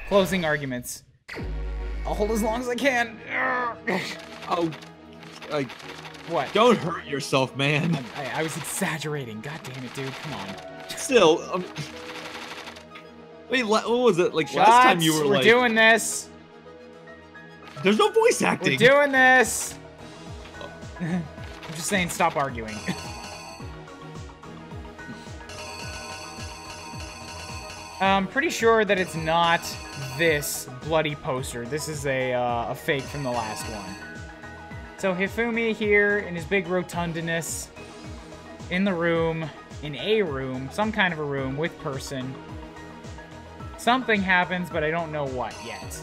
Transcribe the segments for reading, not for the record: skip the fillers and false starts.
Closing arguments. I'll hold as long as I can. Oh, like, what? Don't hurt yourself, man. I was exaggerating. God damn it, dude. Come on. Still, wait, what was it? Like, Shots, last time you were like... We're doing this. There's no voice acting. We're doing this. I'm just saying, stop arguing. I'm pretty sure that it's not this bloody poster. This is a fake from the last one. So Hifumi here in his big rotundness, in the room, in a room, some kind of a room with person. Something happens, but I don't know what yet.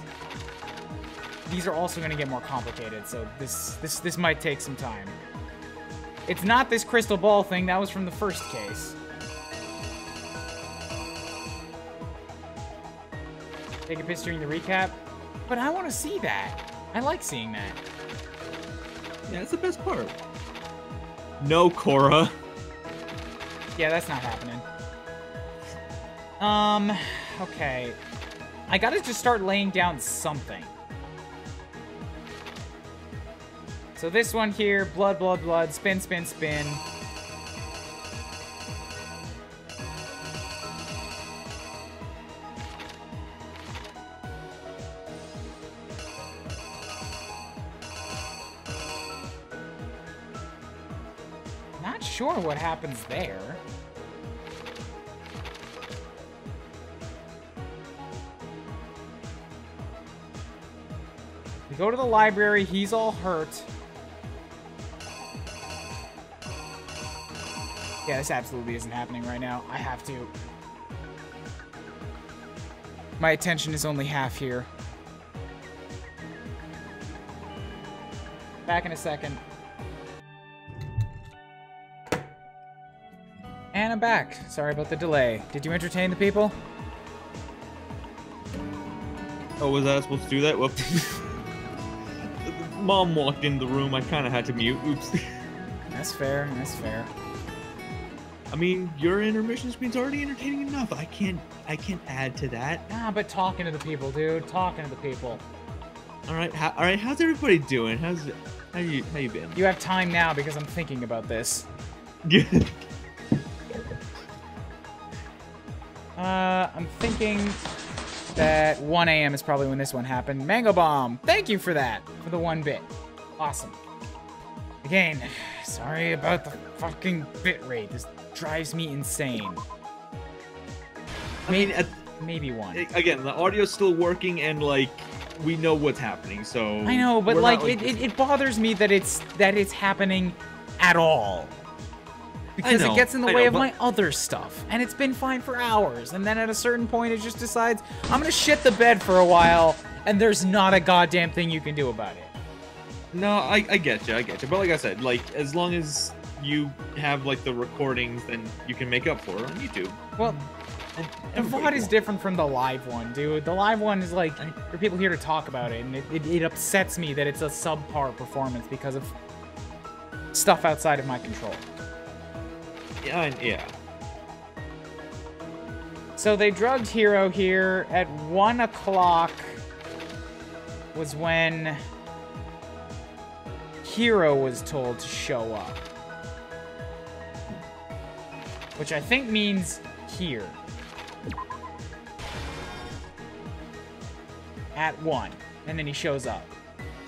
These are also going to get more complicated, so this might take some time. It's not this crystal ball thing. That was from the first case. Take a piss during the recap. But I want to see that. I like seeing that. Yeah, that's the best part. No, Korra. Yeah, that's not happening. Okay. I gotta just start laying down something. So this one here, blood, blood, blood, spin, spin, spin. Not sure what happens there. We go to the library, he's all hurt. Yeah, this absolutely isn't happening right now. I have to. My attention is only half here. Back in a second. And I'm back. Sorry about the delay. Did you entertain the people? Oh, was I supposed to do that? Whoops. Mom walked in the room. I kind of had to mute. Oops. That's fair. That's fair. I mean, your intermission screen's already entertaining enough. I can't add to that. Nah, but talking to the people, dude. Talking to the people. All right. How's everybody doing? How you been? You have time now because I'm thinking about this. I'm thinking that 1 a.m. is probably when this one happened. Mango Bomb, thank you for that, for the 1 bit. Awesome. Again, sorry about the fucking bit rate. This drives me insane. Maybe 1. Again, the audio's still working, and like we know what's happening. So I know, but like it bothers me that it's happening at all. Because it gets in the way of my other stuff. And it's been fine for hours. And then at a certain point, it just decides, I'm going to shit the bed for a while, and there's not a goddamn thing you can do about it. No, I get you. But like I said, like, as long as you have, like, the recordings, then you can make up for it on YouTube. Well, the VOD is different from the live one, dude. The live one is, like, for people here to talk about it, and it upsets me that it's a subpar performance because of stuff outside of my control. Yeah. So they drugged Hiro here at 1 o'clock was when Hiro was told to show up. Which I think means here. At 1. And then he shows up.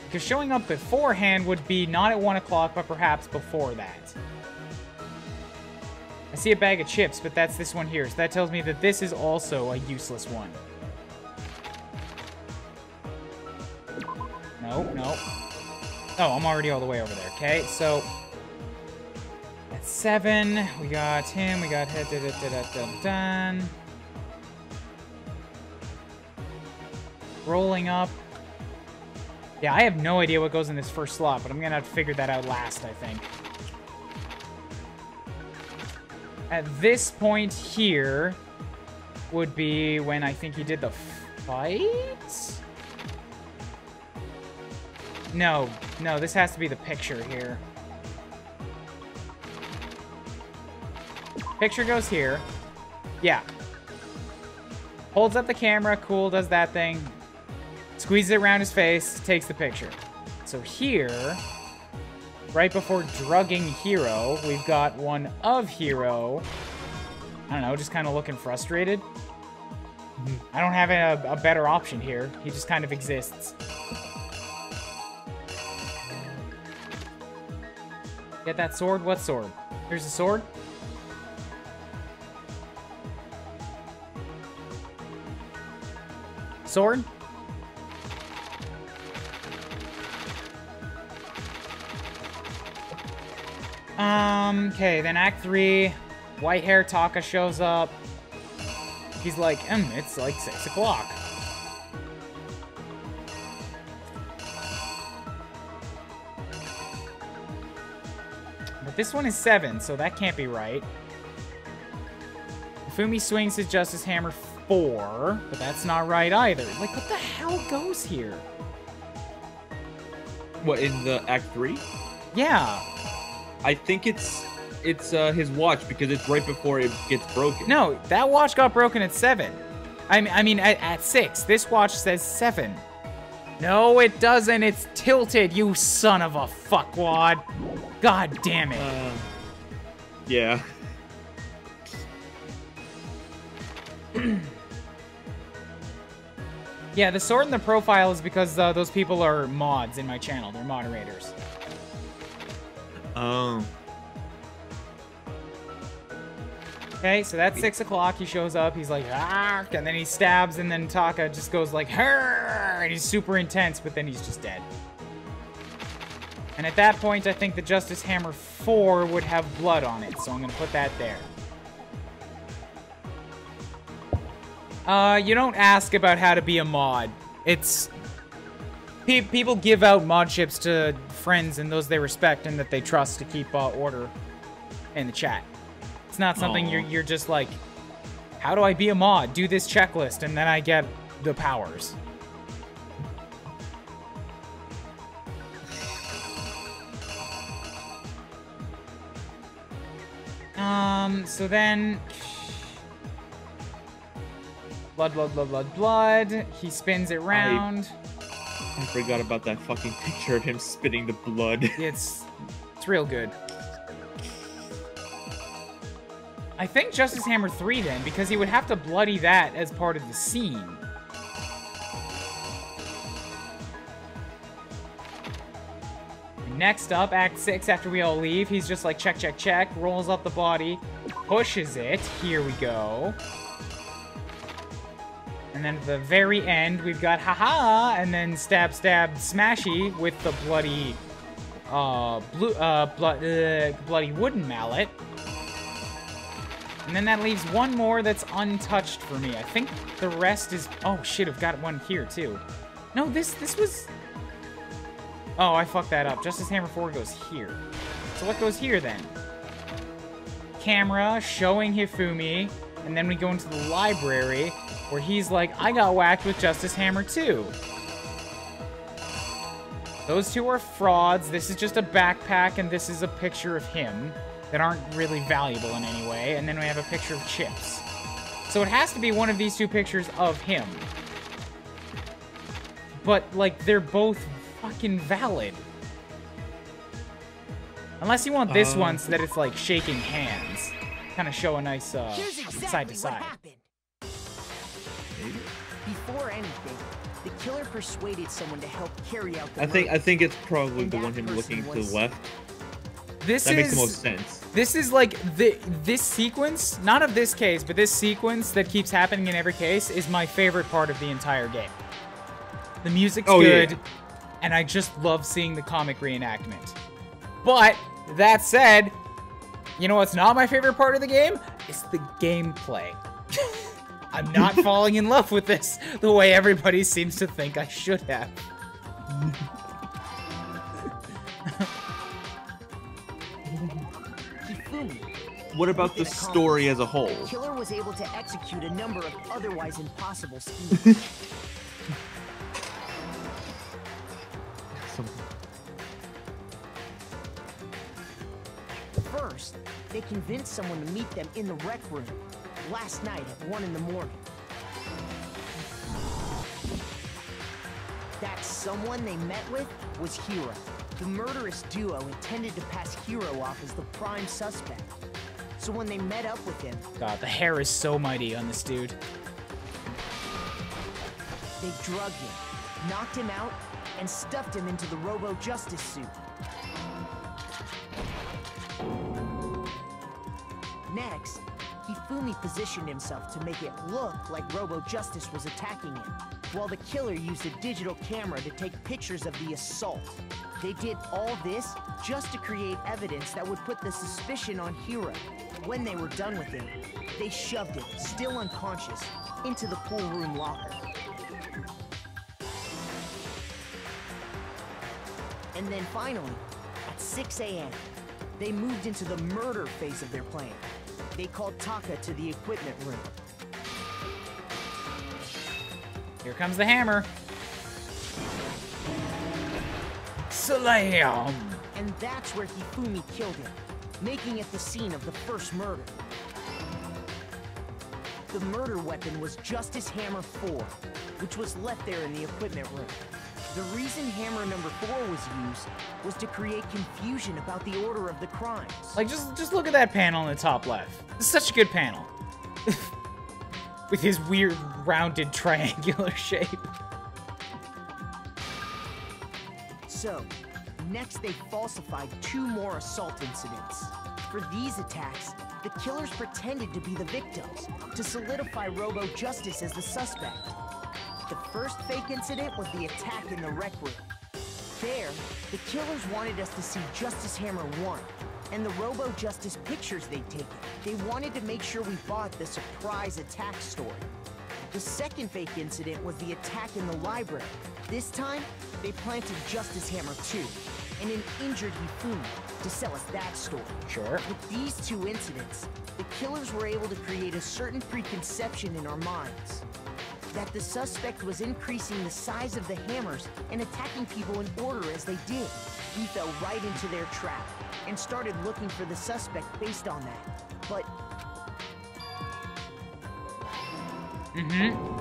Because showing up beforehand would be not at 1 o'clock, but perhaps before that. I see a bag of chips, but that's this one here. So that tells me that this is also a useless one. No. Oh, I'm already all the way over there. Okay, so at 7, we got him. We got done. Rolling up. Yeah, I have no idea what goes in this first slot, but I'm gonna have to figure that out last, I think. At this point here would be when I think he did the fight? No, this has to be the picture here. Picture goes here. Yeah. Holds up the camera, cool, does that thing. Squeezes it around his face, takes the picture. So here, right before drugging Hero, we've got one of Hero. I don't know, just kind of looking frustrated. I don't have a better option here. He just kind of exists. Get that sword? What sword? Here's the sword. Sword? Okay, then Act 3, white hair Taka shows up. He's like, it's like 6 o'clock. But this one is 7, so that can't be right. Fumi swings his Justice Hammer 4, but that's not right either. Like, what the hell goes here? What, in the Act 3? Yeah. I think it's his watch because it's right before it gets broken. No, that watch got broken at 7. I mean at 6. This watch says 7. No, it doesn't. It's tilted, you son of a fuckwad. God damn it. Yeah. Yeah, the sword in the profile is because those people are mods in my channel. They're moderators. Oh. Okay, so that's 6 o'clock. He shows up. He's like, ah, and then he stabs, and then Taka just goes like, her, and he's super intense, but then he's just dead. And at that point, I think the Justice Hammer 4 would have blood on it, so I'm going to put that there. You don't ask about how to be a mod. It's... People give out mod ships to friends and those they respect and that they trust to keep order in the chat. It's not something you're just like, how do I be a mod? Do this checklist and then I get the powers. So then... Blood. He spins it round. I forgot about that fucking picture of him spitting the blood. It's real good. I think Justice Hammer 3 then, because he would have to bloody that as part of the scene. Next up, Act 6, after we all leave, he's just like, check, rolls up the body, pushes it, here we go. And then at the very end, we've got haha, and then stab, smashy with the bloody, bloody wooden mallet. And then that leaves one more that's untouched for me. I think the rest is, oh shit, I've got one here too. No, this was, oh, I fucked that up. Justice Hammer 4 goes here. So what goes here then? Camera showing Hifumi, and then we go into the library, where he's like, I got whacked with Justice Hammer 2. Those two are frauds. This is just a backpack, and this is a picture of him that aren't really valuable in any way. And then we have a picture of Chips. So it has to be one of these two pictures of him. But, like, they're both fucking valid. Unless you want this one so that it's, like, shaking hands. Kind of show a nice, side to side. Before anything, the killer persuaded someone to help carry out the I think it's probably the one him looking to the left. That makes the most sense. This is like this sequence, not of this case, but this sequence that keeps happening in every case is my favorite part of the entire game. The music's good, and I just love seeing the comic reenactment. But that said, you know what's not my favorite part of the game? It's the gameplay. I'm not falling in love with this the way everybody seems to think I should have. What about the story as a whole? The killer was able to execute a number of otherwise impossible schemes. First, they convinced someone to meet them in the rec room last night at 1 in the morning. someone they met with was Hiro. The murderous duo intended to pass Hiro off as the prime suspect. So when they met up with him... God, the hair is so mighty on this dude. They drugged him, knocked him out, and stuffed him into the Robo-Justice suit. Next, Hifumi positioned himself to make it look like Robo-Justice was attacking him, while the killer used a digital camera to take pictures of the assault. They did all this just to create evidence that would put the suspicion on Hiro. When they were done with him, they shoved him, still unconscious, into the pool room locker. And then finally, at 6 a.m., they moved into the murder phase of their plan. They called Taka to the equipment room. Here comes the hammer. Slam! And that's where Hifumi killed him, making it the scene of the first murder. The murder weapon was Justice Hammer 4, which was left there in the equipment room. The reason hammer number 4 was used was to create confusion about the order of the crimes. Like, just look at that panel in the top left. It's such a good panel. With his weird, rounded, triangular shape. So, next they falsified 2 more assault incidents. For these attacks, the killers pretended to be the victims, to solidify Robo-Justice as the suspect. The first fake incident was the attack in the rec room. There, the killers wanted us to see Justice Hammer 1 and the Robo-Justice pictures they'd taken. They wanted to make sure we bought the surprise attack story. The second fake incident was the attack in the library. This time, they planted Justice Hammer 2 and an injured Hifumi to sell us that story. Sure. With these 2 incidents, the killers were able to create a certain preconception in our minds. That the suspect was increasing the size of the hammers and attacking people in order as they did. We fell right into their trap and started looking for the suspect based on that. But...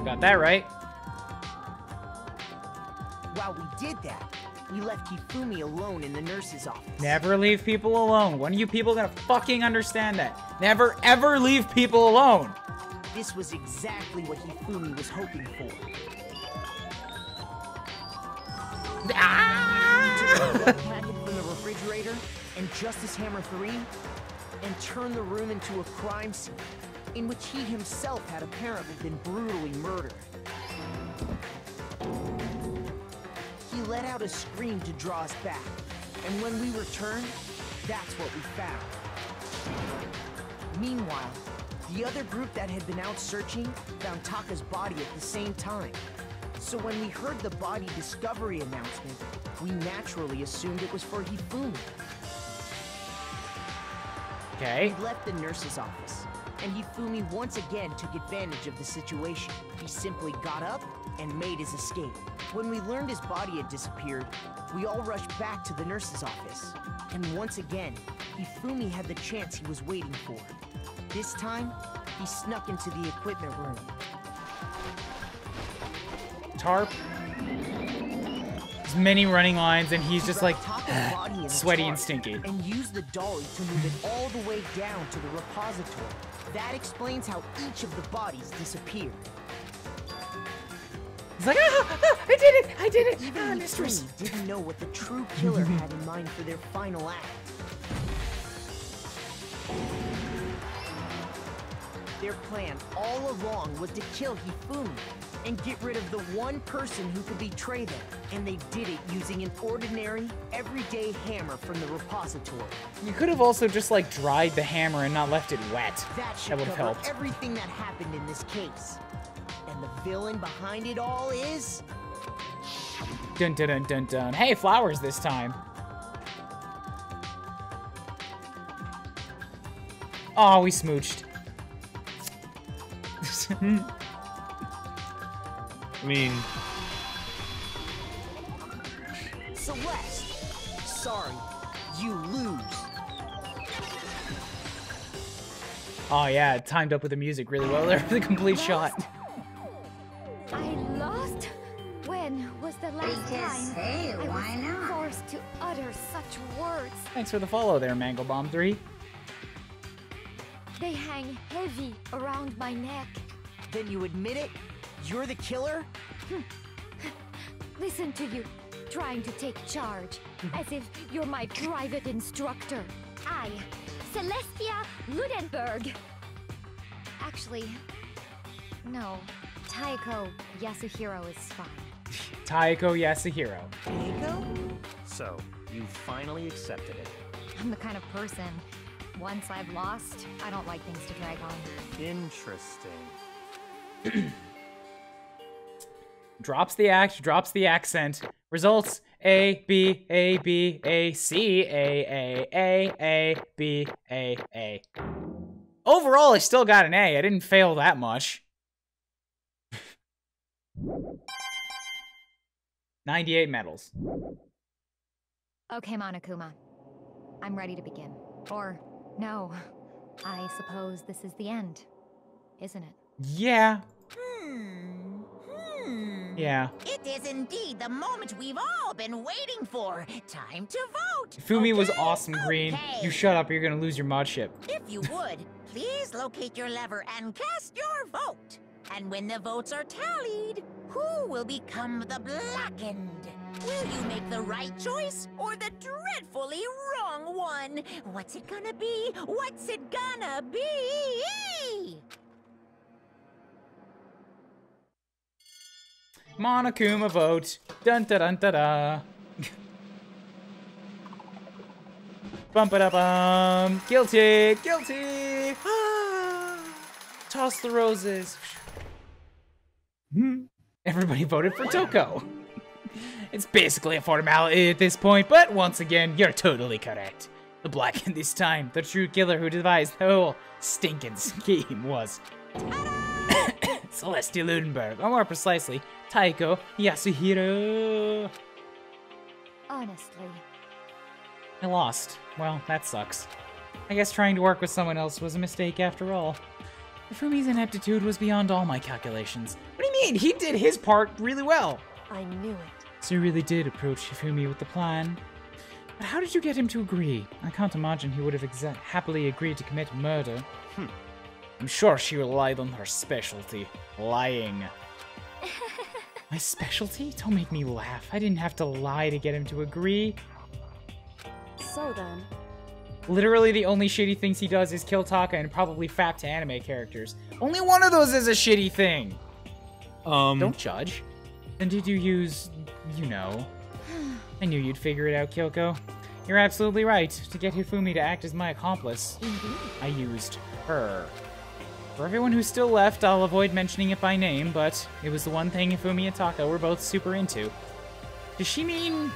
Got that right. while we did that, we left Hifumi alone in the nurse's office. Never leave people alone. When are you people gonna fucking understand that? Never, ever leave people alone. This was exactly what Hifumi was hoping for. Ah! He took the blood packet from the refrigerator and Justice Hammer 3 and turned the room into a crime scene in which he himself had apparently been brutally murdered. He let out a scream to draw us back, and when we returned, that's what we found. Meanwhile, the other group that had been out searching found Taka's body at the same time. So when we heard the body discovery announcement, we naturally assumed it was for Hifumi. Okay. We left the nurse's office, and Hifumi once again took advantage of the situation. He simply got up and made his escape. When we learned his body had disappeared, we all rushed back to the nurse's office. And once again, Hifumi had the chance he was waiting for. This time, he snuck into the equipment room. Tarp. There's many running lines, and he's just like sweaty and stinky. And used the dolly to move it all the way down to the repository. That explains how each of the bodies disappeared. He's like, I did it, Even mistress. Hifumi didn't know what the true killer had in mind for their final act. Their plan all along was to kill Hifumi and get rid of the one person who could betray them. And they did it using an ordinary, everyday hammer from the repository. You could have also just like dried the hammer and not left it wet. That should would have cover helped. everything that happened in this case. And the villain behind it all is... Dun dun dun dun dun. Hey, flowers this time. Oh, we smooched. I mean, Celeste. Sorry, you lose. Oh yeah, it timed up with the music really well there for the complete shot. I lost? When was the last Because, time hey, I why was not? forced to utter such words? Thanks for the follow there, Mango Bomb 3. They hang heavy around my neck. Then you admit it? You're the killer? Listen to you, trying to take charge, as if you're my private instructor. I, Celestia Ludenberg. Actually, no. Taiko Yasuhiro is fine. Taiko Yasuhiro. Diego? So, you finally accepted it. I'm the kind of person, once I've lost, I don't like things to drag on. Interesting. Drops the act, drops the accent. Results A, B, A, B, A, C, A, B, A. Overall, I still got an A. I didn't fail that much. 98 medals. Okay, Monokuma. I'm ready to begin. Or, no. I suppose this is the end, isn't it? Yeah. Yeah. It is indeed the moment we've all been waiting for. Time to vote. Fumi was Okay? awesome, Green. Okay. You shut up, you're gonna lose your mod ship. If you would, please locate your lever and cast your vote. And when the votes are tallied, who will become the blackened? Will you make the right choice or the dreadfully wrong one? What's it gonna be? What's it gonna be? Monokuma vote. Dun da dun da da. Bump it up Guilty! Guilty! Ah. Toss the roses. Everybody voted for Toko. It's basically a formality at this point, but once again, you're totally correct. The blackened this time, the true killer who devised the whole stinking scheme was Celestia Ludenberg, or more precisely, Taiko Yasuhiro. Honestly. I lost. Well, that sucks. I guess trying to work with someone else was a mistake after all. Fumi's ineptitude was beyond all my calculations. What do you mean? He did his part really well. I knew it. So you really did approach Hifumi with the plan. But how did you get him to agree? I can't imagine he would have happily agreed to commit murder. I'm sure she relied on her specialty, lying. My specialty? Don't make me laugh. I didn't have to lie to get him to agree. So then. Literally the only shitty things he does is kill Taka and probably fap to anime characters. Only one of those is a shitty thing. Don't judge. Then did you use, you know? I knew you'd figure it out, Kyoko. You're absolutely right. To get Hifumi to act as my accomplice, I used her. For everyone who's still left, I'll avoid mentioning it by name, but it was the one thing Hifumi and Taka were both super into. Does she mean...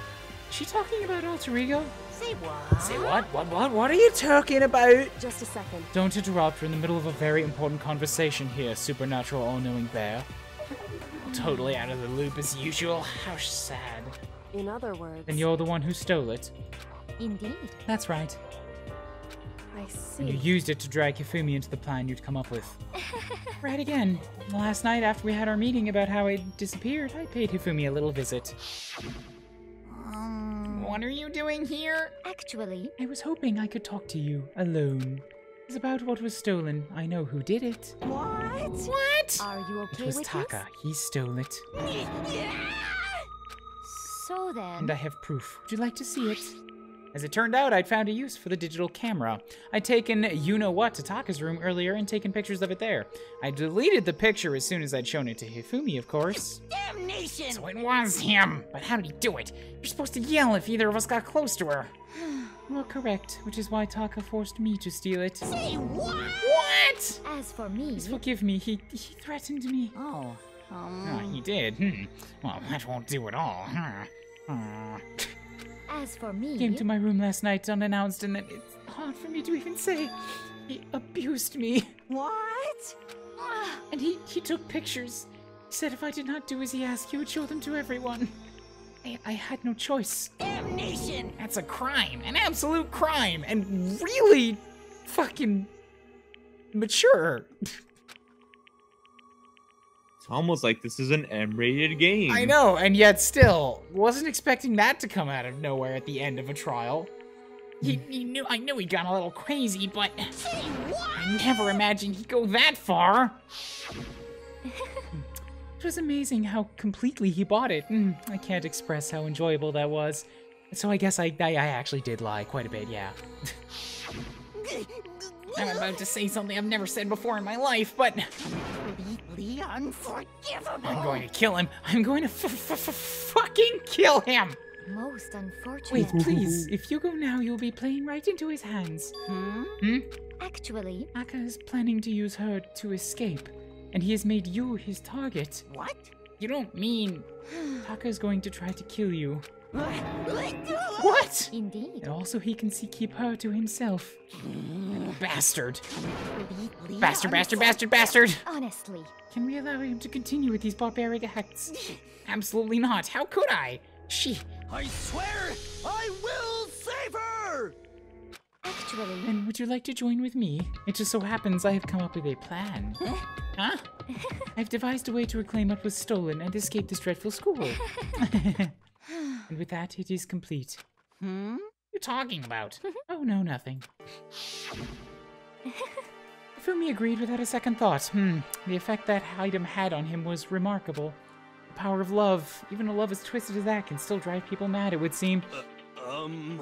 is she talking about alter ego? Say what? Say what? What are you talking about? Just a second. Don't interrupt. We're in the middle of a very important conversation here, supernatural all-knowing bear. Totally out of the loop as usual. How sad. In other words. And you're the one who stole it. Indeed. That's right. I see. And you used it to drag Hifumi into the plan you'd come up with. Right again. Last night, after we had our meeting about how it disappeared, I paid Hifumi a little visit. What are you doing here? Actually, I was hoping I could talk to you, alone. It's about what was stolen. I know who did it. What? What? are you It okay was with Taka. He stole it. this? So then. And I have proof. Would you like to see it? As it turned out, I'd found a use for the digital camera. I'd taken you-know-what to Taka's room earlier and taken pictures of it there. I deleted the picture as soon as I'd shown it to Hifumi, of course. Damnation! So it was him! But how did he do it? You're supposed to yell if either of us got close to her. Well, correct, which is why Taka forced me to steal it. Say what? What? As for me. Please forgive me, he threatened me. Oh. He did, Well, that won't do at all, As for me. Came to my room last night unannounced, and then it's hard for me to even say. He abused me. What? And he took pictures. He said if I did not do as he asked, he would show them to everyone. I had no choice. Damnation! That's a crime. An absolute crime. And really fucking mature. It's almost like this is an M-rated game. I know, and yet still, wasn't expecting that to come out of nowhere at the end of a trial. I knew he'd gone a little crazy, but I never imagined he'd go that far. It was amazing how completely he bought it. I can't express how enjoyable that was. So I guess I actually did lie quite a bit, yeah. I'm about to say something I've never said before in my life, but... Completely unforgivable. I'm going to kill him. I'm going to fucking kill him! Most unfortunate. Wait, please. If you go now, you'll be playing right into his hands. Actually... Akka is planning to use her to escape, and he has made you his target. What? You don't mean... Taka is going to try to kill you. What? Indeed. And also he can keep her to himself. Bastard. Bastard. Honestly. Can we allow him to continue with these barbaric acts? Absolutely not. How could I? I swear I will save her! Actually... Then would you like to join with me? It just so happens I have come up with a plan. Huh? I've devised a way to reclaim what was stolen and escape this dreadful school. And with that, it is complete. What are you talking about? Oh, no, nothing. Fumi agreed without a second thought. The effect that item had on him was remarkable. The power of love, even a love as twisted as that, can still drive people mad, it would seem.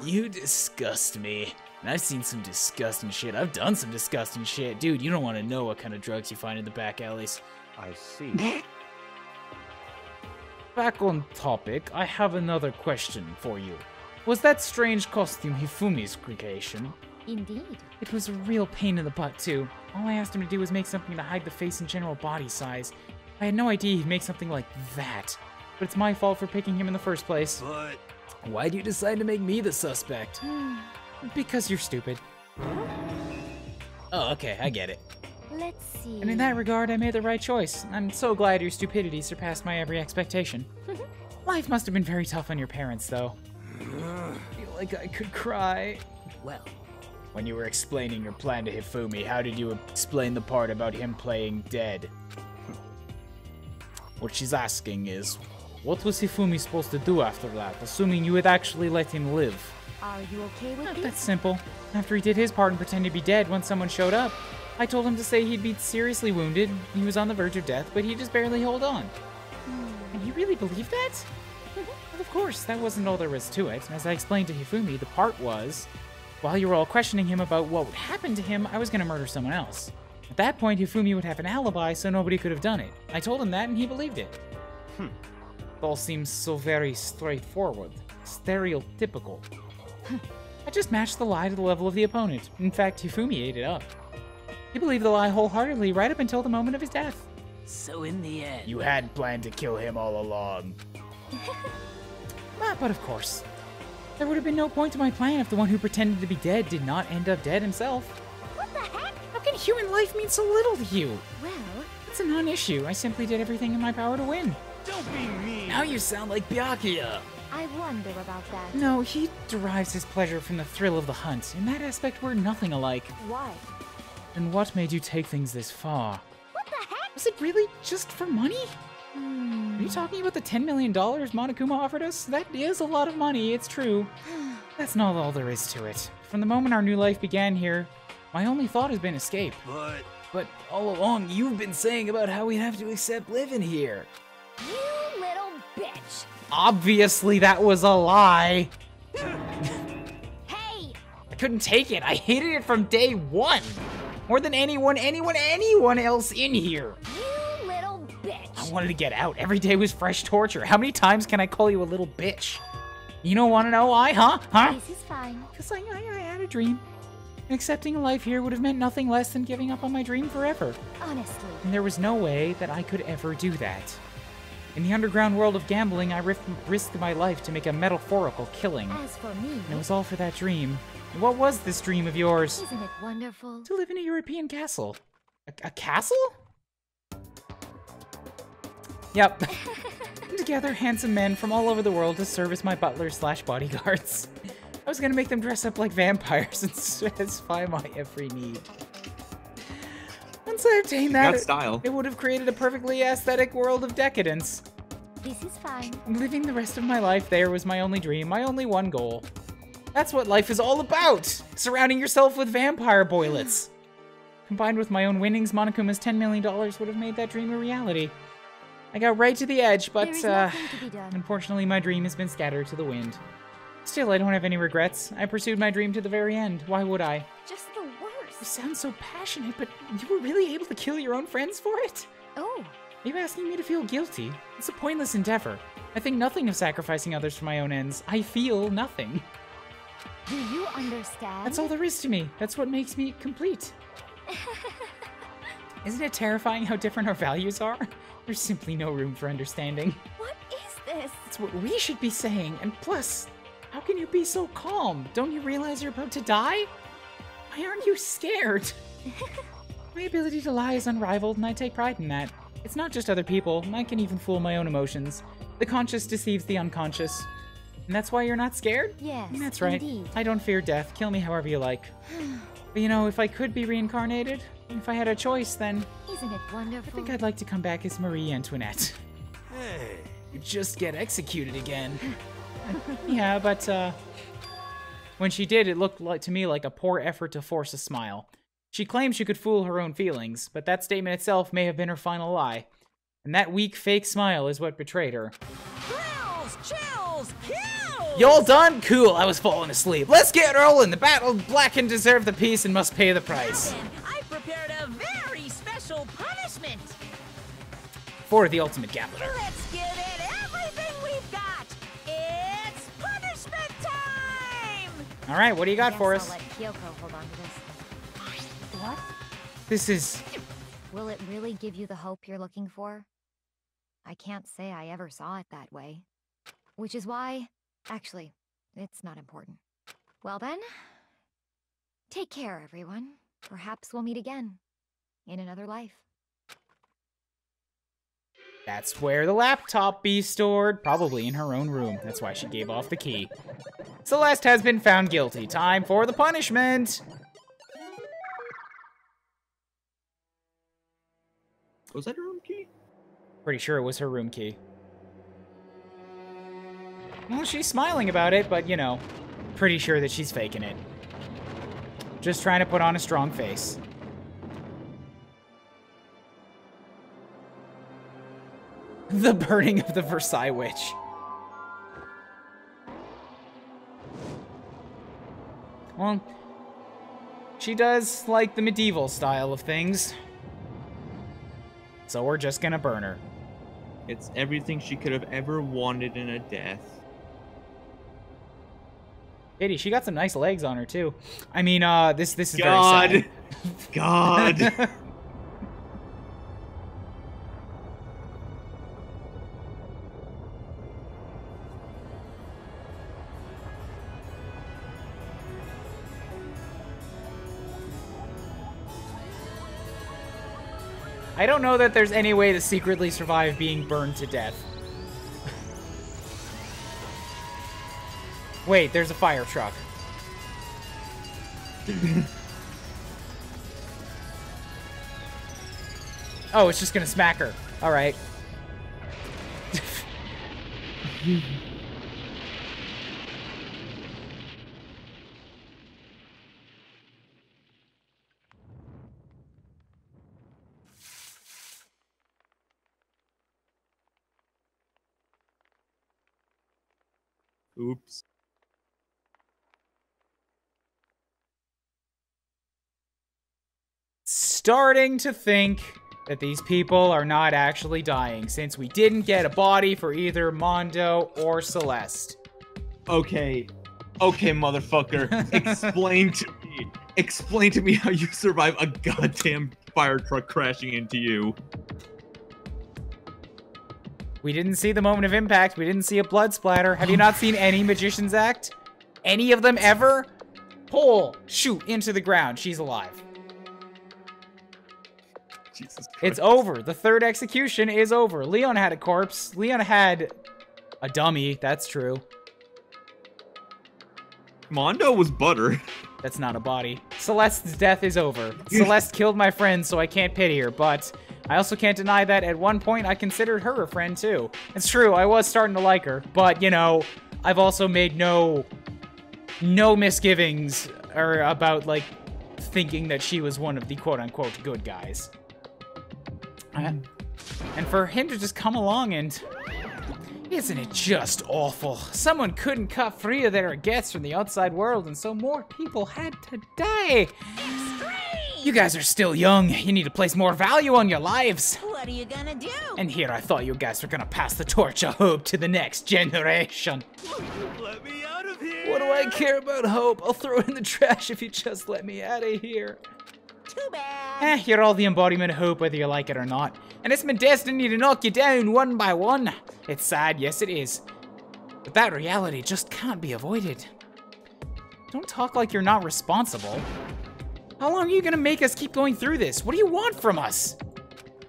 You disgust me. And I've seen some disgusting shit. I've done some disgusting shit. Dude, you don't want to know what kind of drugs you find in the back alleys. I see. Back on topic, I have another question for you. Was that strange costume Hifumi's creation? Indeed. It was a real pain in the butt, too. All I asked him to do was make something to hide the face and general body size. I had no idea he'd make something like that. But it's my fault for picking him in the first place. But why'd you decide to make me the suspect? Because you're stupid. Oh, okay, I get it. Let's see. And in that regard, I made the right choice. I'm so glad your stupidity surpassed my every expectation. Life must have been very tough on your parents, though. I feel like I could cry. Well, when you were explaining your plan to Hifumi, how did you explain the part about him playing dead? What she's asking is, what was Hifumi supposed to do after that, assuming you had actually let him live? Are you okay with this? That's simple. After he did his part and pretended to be dead when someone showed up, I told him to say he'd be seriously wounded, he was on the verge of death, but he just barely held on. And he really believed that? Well, of course, that wasn't all there was to it. As I explained to Hifumi, the part was, while you were all questioning him about what would happen to him, I was going to murder someone else. At that point, Hifumi would have an alibi, so nobody could have done it. I told him that, and he believed it. It all seems so very straightforward. Stereotypical. I just matched the lie to the level of the opponent. In fact, Hifumi ate it up. He believed the lie wholeheartedly right up until the moment of his death. So in the end, you had planned to kill him all along. But of course. There would have been no point to my plan if the one who pretended to be dead did not end up dead himself. What the heck? How can human life mean so little to you? Well... It's a non-issue. I simply did everything in my power to win. Don't be mean! Now you sound like Byakuya. I wonder about that. No, he derives his pleasure from the thrill of the hunt. In that aspect, we're nothing alike. Why? And what made you take things this far? What the heck? Was it really just for money? Are you talking about the $10 million Monokuma offered us? That is a lot of money, it's true. That's not all there is to it. From the moment our new life began here, my only thought has been escape. But all along, you've been saying about how we'd have to accept living here. You little bitch! Obviously, that was a lie. Hey! I couldn't take it. I hated it from day one. More than anyone else in here. You little bitch! I wanted to get out. Every day was fresh torture. How many times can I call you a little bitch? You don't want to know why, huh? This is fine. Because I had a dream. And accepting a life here would have meant nothing less than giving up on my dream forever. Honestly. And there was no way that I could ever do that. In the underground world of gambling, I risked my life to make a metaphorical killing. As for me... And it was all for that dream. And what was this dream of yours? Isn't it wonderful? To live in a European castle. A castle? Yep. Together, handsome men from all over the world to serve as my butlers/bodyguards. I was gonna make them dress up like vampires and satisfy my every need. Once I obtained Got that, style. it would have created a perfectly aesthetic world of decadence. This is fine. Living the rest of my life there was my only dream, my only one goal. That's what life is all about! Surrounding yourself with vampire boylets. Combined with my own winnings, Monokuma's $10 million would have made that dream a reality. I got right to the edge, but There is nothing to be done. unfortunately my dream has been scattered to the wind. Still, I don't have any regrets. I pursued my dream to the very end. Why would I? Just the You worst. sound so passionate, but you were really able to kill your own friends for it? Oh, Are you asking me to feel guilty? It's a pointless endeavor. I think nothing of sacrificing others for my own ends. I feel nothing. do you understand? That's all there is to me. That's what makes me complete. Isn't it terrifying how different our values are? There's simply no room for understanding. What is this? It's what we should be saying, and plus, how can you be so calm? Don't you realize you're about to die? Why aren't you scared? My ability to lie is unrivaled, and I take pride in that. It's not just other people, I can even fool my own emotions. The conscious deceives the unconscious. And that's why you're not scared? Yes, That's right. indeed. I don't fear death. Kill me however you like. But you know, if I could be reincarnated, if I had a choice, then Isn't it I wonderful? think I'd like to come back as Marie Antoinette. Hey, you just get executed again. Yeah, but when she did, it looked like to me like a poor effort to force a smile. She claimed she could fool her own feelings, but that statement itself may have been her final lie. And that weak, fake smile is what betrayed her. Thrills, chills, kills! Y'all done? Cool, I was falling asleep. Let's get rolling. The battle blackened deserve the peace and must pay the price. Then I prepared a very special punishment. For the ultimate gambler. Let's give it everything we've got. It's punishment time! Alright, what do you got Guess for I'll us? let Kyoko hold on to this. What? This is... Will it really give you the hope you're looking for? I can't say I ever saw it that way. Which is why... Actually, it's not important. Well then... Take care, everyone. Perhaps we'll meet again. In another life. That's where the laptop be stored. Probably in her own room. That's why she gave off the key. Celeste has been found guilty. Time for the punishment. Was that her own key? Pretty sure it was her room key. Well, she's smiling about it, but, you know, pretty sure that she's faking it. Just trying to put on a strong face. The burning of the Versailles Witch. Well, she does like the medieval style of things. So we're just gonna burn her. It's everything she could have ever wanted in a death. Katie, she got some nice legs on her too. I mean, this is God. very sad. God. I don't know that there's any way to secretly survive being burned to death. Wait, there's a fire truck. Oh, it's just gonna smack her. All right. Oops. Starting to think that these people are not actually dying, since we didn't get a body for either Mondo or Celeste. Okay. Okay, motherfucker. Explain to me how you survive a goddamn fire truck crashing into you. We didn't see the moment of impact. We didn't see a blood splatter. Have you not seen any Magician's Act? Any of them ever? Pull, shoot into the ground. She's alive. Jesus Christ. It's over. The third execution is over. Leon had a corpse. Leon had a dummy. That's true. Mondo was butter. That's not a body. Celeste's death is over. Celeste killed my friend, so I can't pity her, but I also can't deny that at one point I considered her a friend too. It's true, I was starting to like her, but you know, I've also made no misgivings or about like thinking that she was one of the quote-unquote good guys. And for him to just come along and... Isn't it just awful? Someone couldn't cut free of their gets from the outside world, and so more people had to die. You guys are still young. You need to place more value on your lives. What are you gonna do? And here I thought you guys were gonna pass the torch of hope to the next generation. Let me out of here! What do I care about hope? I'll throw it in the trash if you just let me out of here. Too bad. You're all the embodiment of hope, whether you like it or not. And it's my destiny to knock you down one by one. It's sad, yes it is. But that reality just can't be avoided. Don't talk like you're not responsible. How long are you gonna make us keep going through this? What do you want from us?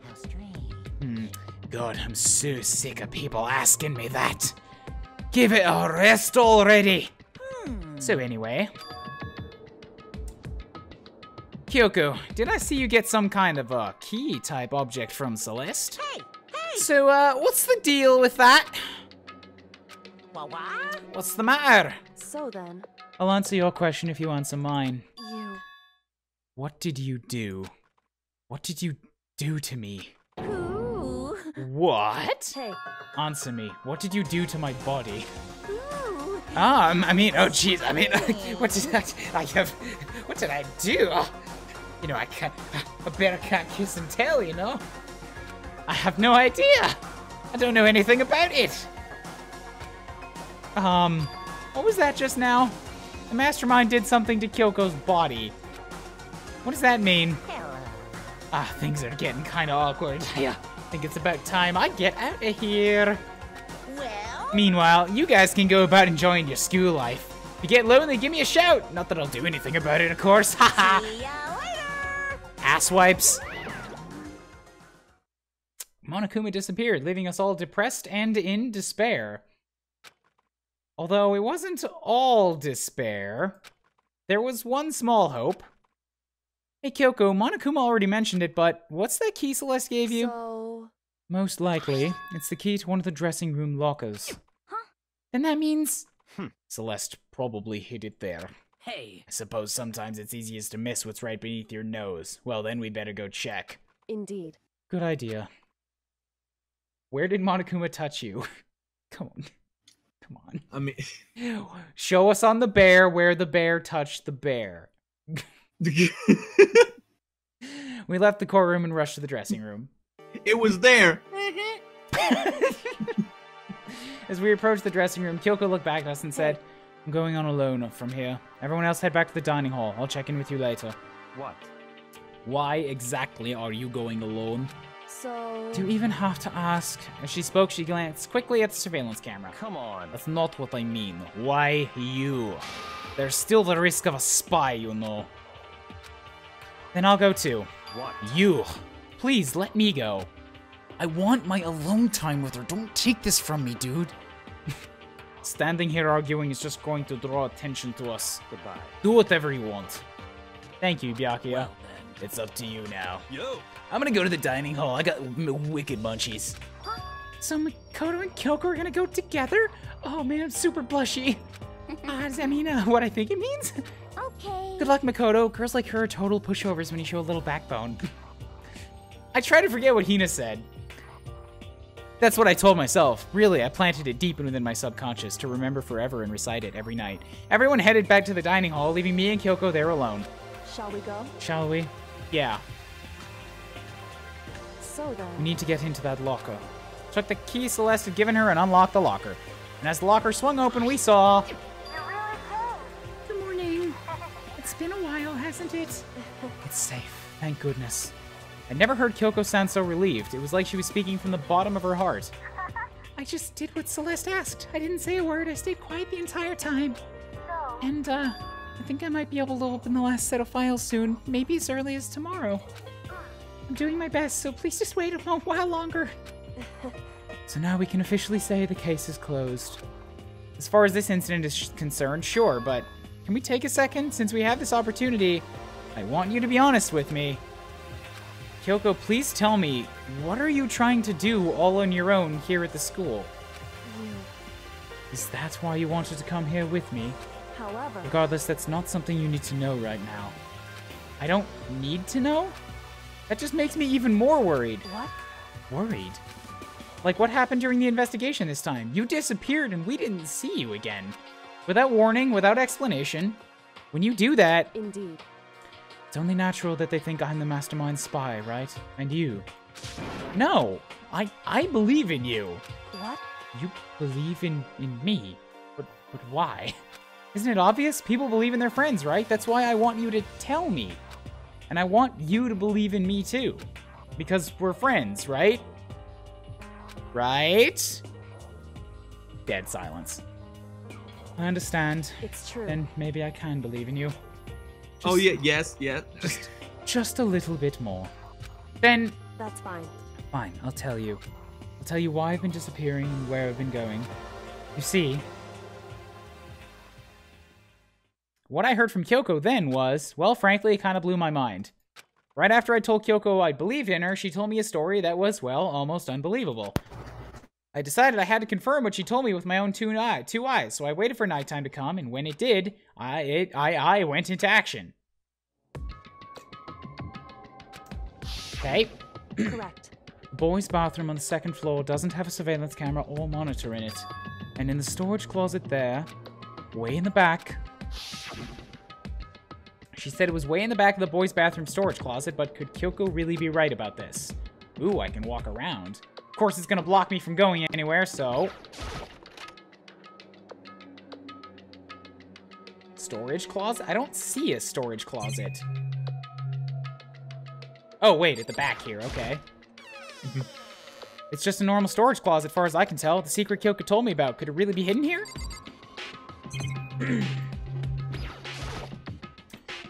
How strange. God, I'm so sick of people asking me that. Give it a rest already. So anyway... Kyoko, did I see you get some kind of a key-type object from Celeste? Hey! So, what's the deal with that? What? What's the matter? So then, I'll answer your question if you answer mine. you... What did you do? What did you do to me? Ooh. What? Hey, Answer me. What did you do to my body? Ooh. I mean, oh jeez, I mean, what did I do? Oh, you know, I better can't kiss and tell, you know? I have no idea. I don't know anything about it. What was that just now? The mastermind did something to Kyoko's body. What does that mean? Hello. Things are getting kind of awkward. Yeah, I think it's about time I get out of here. Well, Meanwhile, you guys can go about enjoying your school life. If you get lonely, give me a shout. Not that I'll do anything about it, of course. Haha. see ya later. Asswipes. Monokuma disappeared, leaving us all depressed and in despair. Although it wasn't all despair. There was one small hope. Hey Kyoko, Monokuma already mentioned it, but what's that key Celeste gave you? so... Most likely, it's the key to one of the dressing room lockers. Then that means... Celeste probably hid it there. Hey. I suppose sometimes it's easiest to miss what's right beneath your nose. Well, then we better go check. Indeed. Good idea. Where did Monokuma touch you? Come on. Come on. I mean, Show us on the bear where the bear touched the bear. We left the courtroom and rushed to the dressing room. it was there. As we approached the dressing room, Kyoko looked back at us and said, I'm going on alone from here. Everyone else head back to the dining hall. I'll check in with you later. What? Why exactly are you going alone? So... Do you even have to ask? As she spoke, she glanced quickly at the surveillance camera. Come on. That's not what I mean. Why you? There's still the risk of a spy, you know. Then I'll go too. What? You. Please, let me go. I want my alone time with her. Don't take this from me, dude. Standing here arguing is just going to draw attention to us. Goodbye. Do whatever you want. Thank you, Byakuya. Well then, it's up to you now. Yo. I'm gonna go to the dining hall. I got wicked munchies. So Makoto and Kyoko are gonna go together? Oh man, I'm super blushy. Does that mean what I think it means? Okay. Good luck, Makoto. Girls like her are total pushovers when you show a little backbone. I try to forget what Hina said. That's what I told myself. Really, I planted it deep within my subconscious to remember forever and recite it every night. Everyone headed back to the dining hall, leaving me and Kyoko there alone. Shall we go? Shall we? Yeah. So We then... need to get into that locker. Took the key Celeste had given her and unlocked the locker. And as the locker swung open, we saw... Good morning. It's been a while, hasn't it? It's safe, thank goodness. I never heard Kyoko sound so relieved. It was like she was speaking from the bottom of her heart. I just did what Celeste asked. I didn't say a word. I stayed quiet the entire time. And, I think I might be able to open the last set of files soon. Maybe as early as tomorrow. I'm doing my best, so please just wait a while longer. So now we can officially say the case is closed. As far as this incident is concerned, sure, but can we take a second? Since we have this opportunity, I want you to be honest with me. Kyoko, please tell me, what are you trying to do all on your own here at the school? Is that why you wanted to come here with me? However, Regardless, that's not something you need to know right now. I don't need to know? That just makes me even more worried. what? Worried? Like what happened during the investigation this time? You disappeared and we didn't see you again. Without warning, without explanation. When you do that, Indeed. it's only natural that they think I'm the mastermind spy, right? And you. No! I believe in you. What? You believe in me. But why? Isn't it obvious? People believe in their friends, right? That's why I want you to tell me. And I want you to believe in me too. Because we're friends, right? Right? Dead silence. I understand. It's true. Then maybe I can believe in you. Oh yeah, yes, yeah. Just a little bit more. Then, That's fine. fine, I'll tell you. I'll tell you why I've been disappearing and where I've been going. You see, what I heard from Kyoko then was, well, frankly, it kind of blew my mind. Right after I told Kyoko I believed in her, she told me a story that was, well, almost unbelievable. I decided I had to confirm what she told me with my own two eyes, so I waited for nighttime to come, and when it did, I went into action. Okay. Correct. The boys' bathroom on the second floor doesn't have a surveillance camera or monitor in it. And in the storage closet there, way in the back... She said it was way in the back of the boys' bathroom storage closet, but could Kyoko really be right about this? Ooh, I can walk around. Of course, it's gonna block me from going anywhere, so... Storage closet? I don't see a storage closet. Oh, wait, at the back here, okay. It's just a normal storage closet, as far as I can tell. The secret Kyoko told me about. Could it really be hidden here?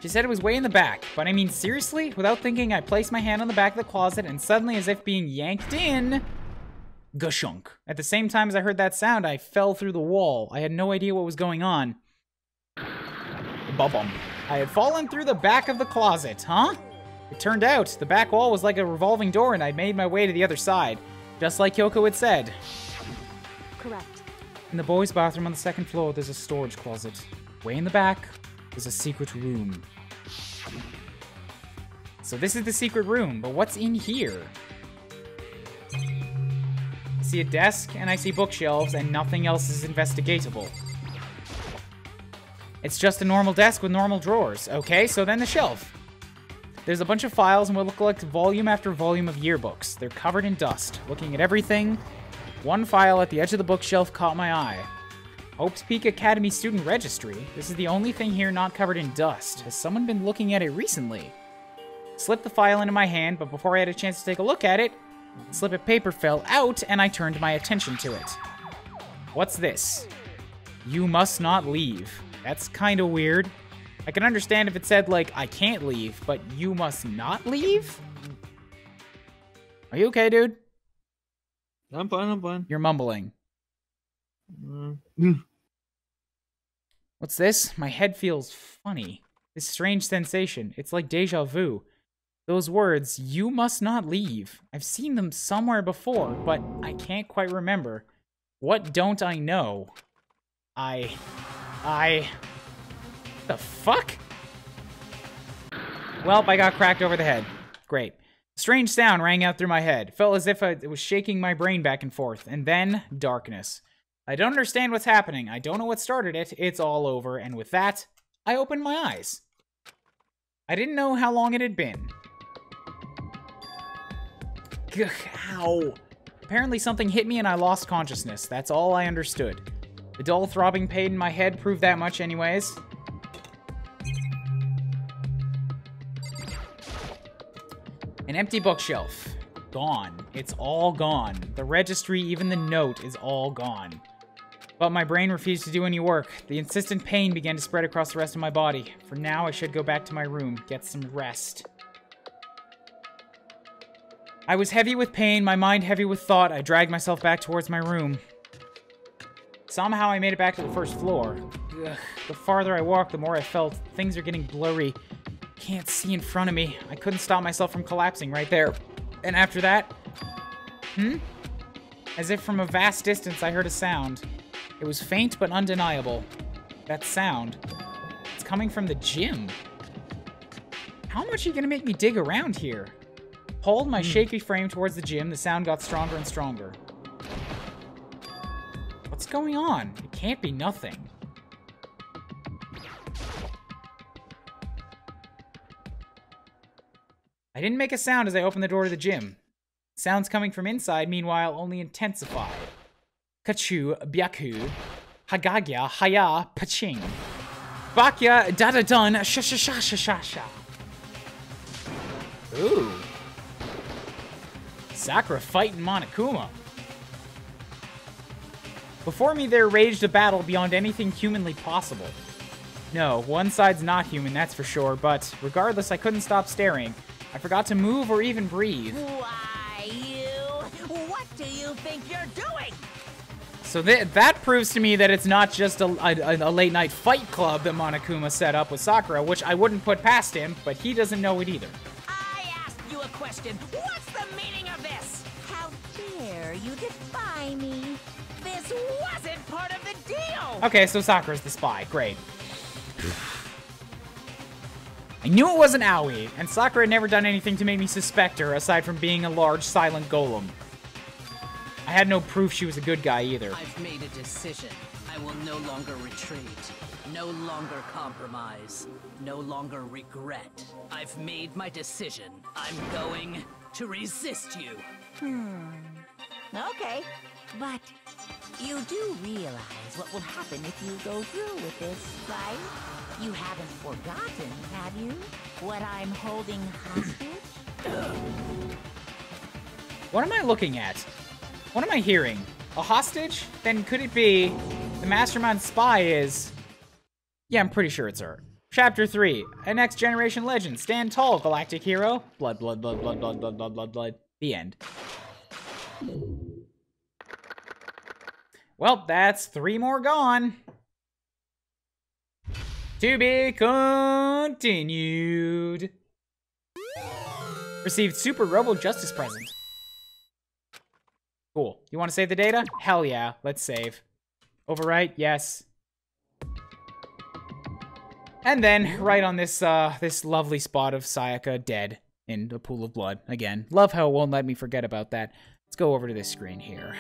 She said it was way in the back, but I mean, seriously? Without thinking, I placed my hand on the back of the closet, and suddenly, as if being yanked in... Gushunk. At the same time as I heard that sound, I fell through the wall. I had no idea what was going on. Bum. I had fallen through the back of the closet, huh? It turned out, the back wall was like a revolving door, and I made my way to the other side. Just like Kyoko had said. Correct. In the boys' bathroom on the second floor, there's a storage closet. Way in the back, there's a secret room. So this is the secret room, but what's in here? I see a desk, and I see bookshelves, and nothing else is investigatable. It's just a normal desk with normal drawers. Okay, so then the shelf. There's a bunch of files, and what look like volume after volume of yearbooks. They're covered in dust. Looking at everything, one file at the edge of the bookshelf caught my eye. Hope's Peak Academy Student Registry. This is the only thing here not covered in dust. Has someone been looking at it recently? Slipped the file into my hand, but before I had a chance to take a look at it, a slip of paper fell out, and I turned my attention to it. What's this? You must not leave. That's kind of weird. I can understand if it said, like, I can't leave, but you must not leave? Are you okay, dude? I'm fine. You're mumbling. What's this? My head feels funny. This strange sensation. It's like deja vu. Those words, you must not leave. I've seen them somewhere before, but I can't quite remember. What don't I know? The fuck? Welp, I got cracked over the head. Great. Strange sound rang out through my head. Felt as if it was shaking my brain back and forth. And then, darkness. I don't understand what's happening. I don't know what started it. It's all over. And with that, I opened my eyes. I didn't know how long it had been. Ow. Apparently something hit me and I lost consciousness. That's all I understood. The dull throbbing pain in my head proved that much anyways. An empty bookshelf. Gone. It's all gone. The registry, even the note, is all gone. But my brain refused to do any work. The insistent pain began to spread across the rest of my body. For now, I should go back to my room, get some rest. I was heavy with pain, my mind heavy with thought. I dragged myself back towards my room. Somehow I made it back to the first floor. Ugh. The farther I walked, the more I felt things are getting blurry. Can't see in front of me. I couldn't stop myself from collapsing right there. And after that, as if from a vast distance, I heard a sound. It was faint but undeniable. That sound, it's coming from the gym. How much are you gonna make me dig around here? Pulled my shaky frame towards the gym. The sound got stronger and stronger. What's going on? It can't be nothing. I didn't make a sound as I opened the door to the gym. Sounds coming from inside, meanwhile, only intensified. Kachu, byaku, hagagya, haya, paching. Bakya, dada-dun, sha-sha-sha-sha-sha-sha. Ooh. Sakura fighting Monokuma. Before me there raged a battle beyond anything humanly possible. No, one side's not human, that's for sure, but regardless, I couldn't stop staring. I forgot to move or even breathe. Why, you? What do you think you're doing? So that proves to me that it's not just a late-night fight club that Monokuma set up with Sakura, which I wouldn't put past him, but he doesn't know it either. I asked you a question. What's the meaning of this? How dare you defy me? This wasn't part of the deal! Okay, so Sakura's the spy. Great. I knew it wasn't Aoi, and Sakura had never done anything to make me suspect her, aside from being a large, silent golem. I had no proof she was a good guy, either. I've made a decision. I will no longer retreat. No longer compromise. No longer regret. I've made my decision. I'm going to resist you. Okay, but you do realize what will happen if you go through with this, right? You haven't forgotten, have you? What I'm holding hostage? What am I looking at? What am I hearing? A hostage? Then could it be the mastermind spy is... Yeah, I'm pretty sure it's her. Chapter 3. A Next Generation Legend. Stand tall, galactic hero. Blood, blood, blood, blood, blood, blood, blood, blood, blood. The end. Well, that's 3 more gone. To be continued. Received Super Robo Justice Present. Cool. You want to save the data? Hell yeah. Let's save. Overwrite? Yes. And then, right on this this lovely spot of Sayaka dead in a pool of blood. Again, love how it won't let me forget about that. Let's go over to this screen here.